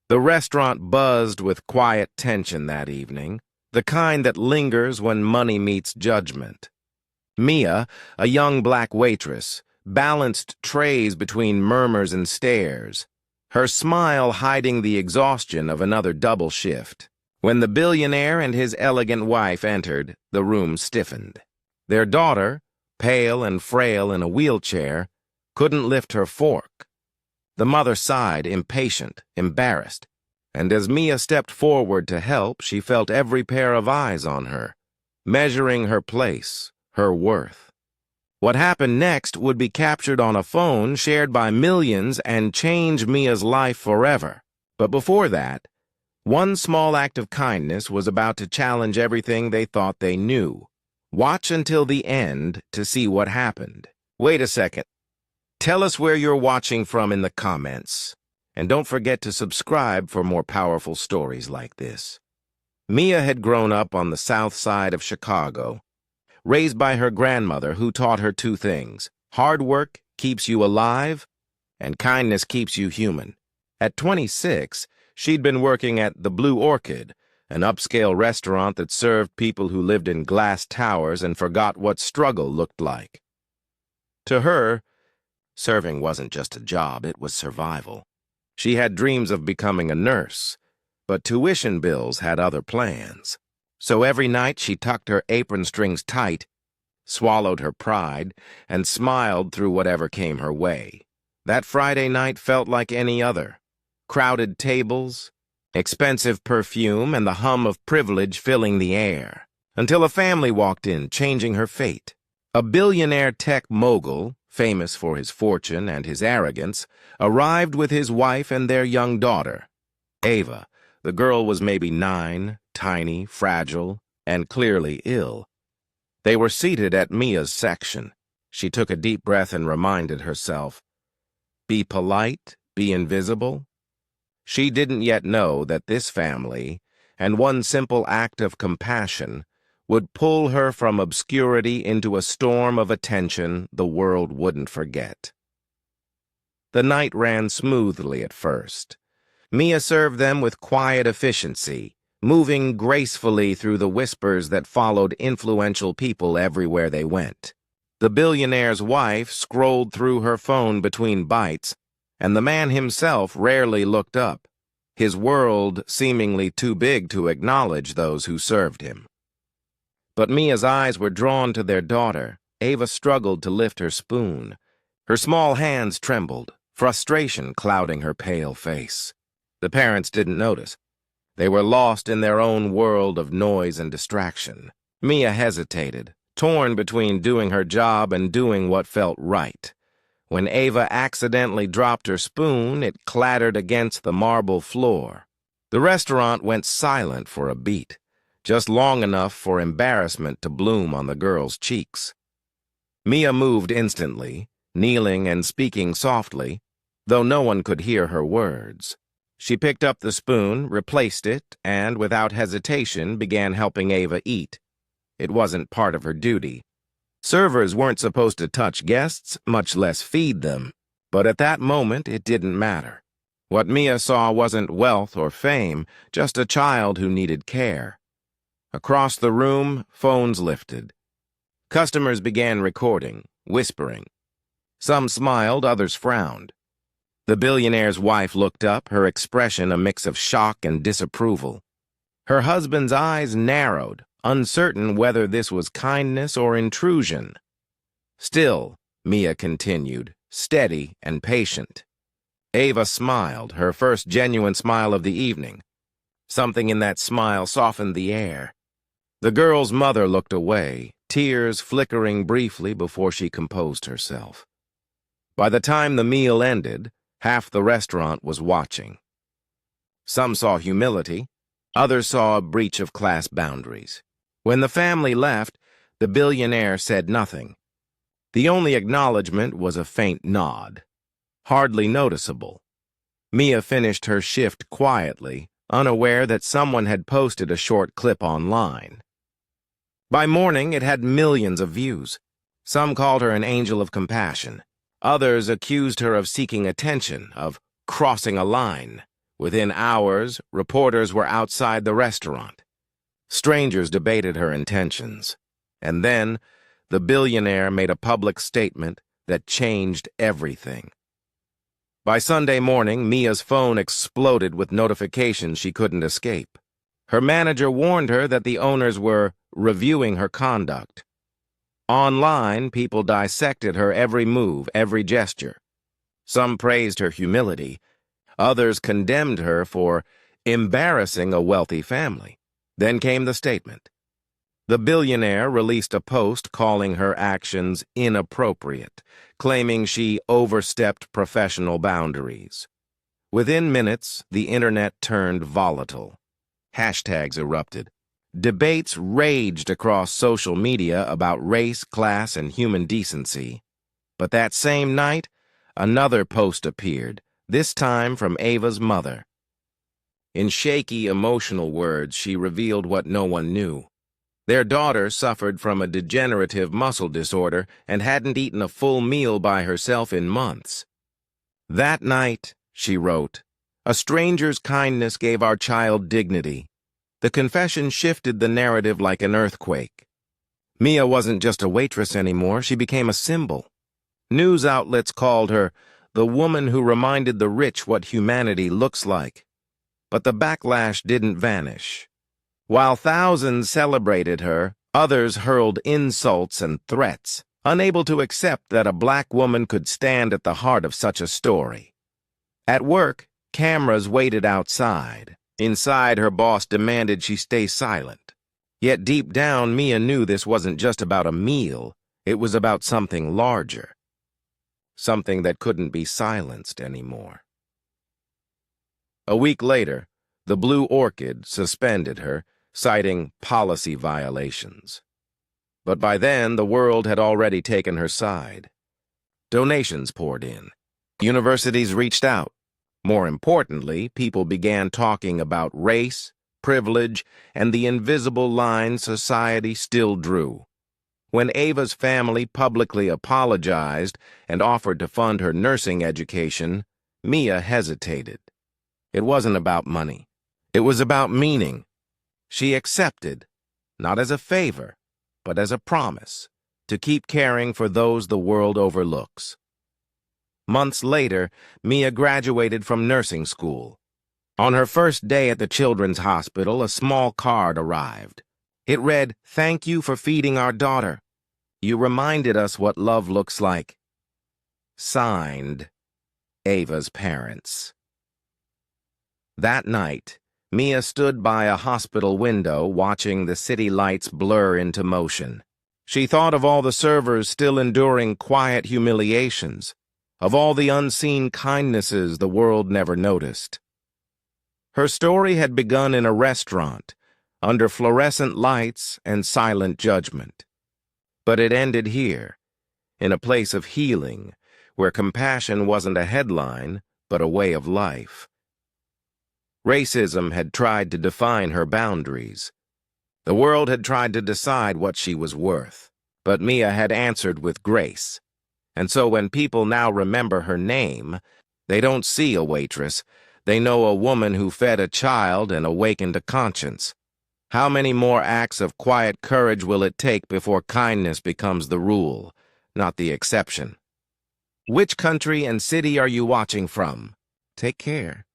The restaurant buzzed with quiet tension that evening, the kind that lingers when money meets judgment. Mia, a young black waitress, balanced trays between murmurs and stares, her smile hiding the exhaustion of another double shift. When the billionaire and his elegant wife entered, the room stiffened. Their daughter, pale and frail in a wheelchair, couldn't lift her fork. The mother sighed, impatient, embarrassed, and as Mia stepped forward to help, she felt every pair of eyes on her, measuring her place, her worth. What happened next would be captured on a phone shared by millions and change Mia's life forever. But before that, one small act of kindness was about to challenge everything they thought they knew. Watch until the end to see what happened. Wait a second. Tell us where you're watching from in the comments. And don't forget to subscribe for more powerful stories like this. Mia had grown up on the south side of Chicago, raised by her grandmother who taught her two things: hard work keeps you alive, and kindness keeps you human. At 26, she'd been working at the Blue Orchid, an upscale restaurant that served people who lived in glass towers and forgot what struggle looked like. To her, serving wasn't just a job, it was survival. She had dreams of becoming a nurse, but tuition bills had other plans. So every night she tucked her apron strings tight, swallowed her pride, and smiled through whatever came her way. That Friday night felt like any other. Crowded tables, expensive perfume, and the hum of privilege filling the air, until a family walked in, changing her fate. A billionaire tech mogul, famous for his fortune and his arrogance, arrived with his wife and their young daughter. Ava, the girl was maybe 9, tiny, fragile, and clearly ill. They were seated at Mia's section. She took a deep breath and reminded herself, be polite, be invisible. She didn't yet know that this family, and one simple act of compassion, would pull her from obscurity into a storm of attention the world wouldn't forget. The night ran smoothly at first. Mia served them with quiet efficiency, moving gracefully through the whispers that followed influential people everywhere they went. The billionaire's wife scrolled through her phone between bites, and the man himself rarely looked up, his world seemingly too big to acknowledge those who served him. But Mia's eyes were drawn to their daughter. Ava struggled to lift her spoon. Her small hands trembled, frustration clouding her pale face. The parents didn't notice. They were lost in their own world of noise and distraction. Mia hesitated, torn between doing her job and doing what felt right. When Ava accidentally dropped her spoon, it clattered against the marble floor. The restaurant went silent for a beat, just long enough for embarrassment to bloom on the girl's cheeks. Mia moved instantly, kneeling and speaking softly, though no one could hear her words. She picked up the spoon, replaced it, and without hesitation began helping Ava eat. It wasn't part of her duty. Servers weren't supposed to touch guests, much less feed them, but at that moment it didn't matter. What Mia saw wasn't wealth or fame, just a child who needed care. Across the room, phones lifted. Customers began recording, whispering. Some smiled, others frowned. The billionaire's wife looked up, her expression a mix of shock and disapproval. Her husband's eyes narrowed, uncertain whether this was kindness or intrusion. Still, Mia continued, steady and patient. Ava smiled, her first genuine smile of the evening. Something in that smile softened the air. The girl's mother looked away, tears flickering briefly before she composed herself. By the time the meal ended, half the restaurant was watching. Some saw humility, others saw a breach of class boundaries. When the family left, the billionaire said nothing. The only acknowledgement was a faint nod, hardly noticeable. Mia finished her shift quietly, unaware that someone had posted a short clip online. By morning, it had millions of views. Some called her an angel of compassion. Others accused her of seeking attention, of crossing a line. Within hours, reporters were outside the restaurant. Strangers debated her intentions. And then, the billionaire made a public statement that changed everything. By Sunday morning, Mia's phone exploded with notifications she couldn't escape. Her manager warned her that the owners were reviewing her conduct. Online, people dissected her every move, every gesture. Some praised her humility. Others condemned her for embarrassing a wealthy family. Then came the statement. The billionaire released a post calling her actions inappropriate, claiming she overstepped professional boundaries. Within minutes, the internet turned volatile. Hashtags erupted. Debates raged across social media about race, class, and human decency. But that same night, another post appeared, this time from Ava's mother. In shaky, emotional words, she revealed what no one knew. Their daughter suffered from a degenerative muscle disorder and hadn't eaten a full meal by herself in months. That night, she wrote, a stranger's kindness gave our child dignity. The confession shifted the narrative like an earthquake. Mia wasn't just a waitress anymore, she became a symbol. News outlets called her the woman who reminded the rich what humanity looks like. But the backlash didn't vanish. While thousands celebrated her, others hurled insults and threats, unable to accept that a black woman could stand at the heart of such a story. At work, cameras waited outside. Inside, her boss demanded she stay silent. Yet deep down, Mia knew this wasn't just about a meal. It was about something larger. Something that couldn't be silenced anymore. A week later, the Blue Orchid suspended her, citing policy violations. But by then, the world had already taken her side. Donations poured in. Universities reached out. More importantly, people began talking about race, privilege, and the invisible line society still drew. When Ava's family publicly apologized and offered to fund her nursing education, Mia hesitated. It wasn't about money. It was about meaning. She accepted, not as a favor, but as a promise, to keep caring for those the world overlooks. Months later, Mia graduated from nursing school. On her first day at the Children's Hospital, a small card arrived. It read, "Thank you for feeding our daughter. You reminded us what love looks like." Signed, Ava's parents. That night, Mia stood by a hospital window watching the city lights blur into motion. She thought of all the servers still enduring quiet humiliations, of all the unseen kindnesses the world never noticed. Her story had begun in a restaurant, under fluorescent lights and silent judgment. But it ended here, in a place of healing, where compassion wasn't a headline, but a way of life. Racism had tried to define her boundaries. The world had tried to decide what she was worth, but Mia had answered with grace. And so when people now remember her name, they don't see a waitress. They know a woman who fed a child and awakened a conscience. How many more acts of quiet courage will it take before kindness becomes the rule, not the exception? Which country and city are you watching from? Take care.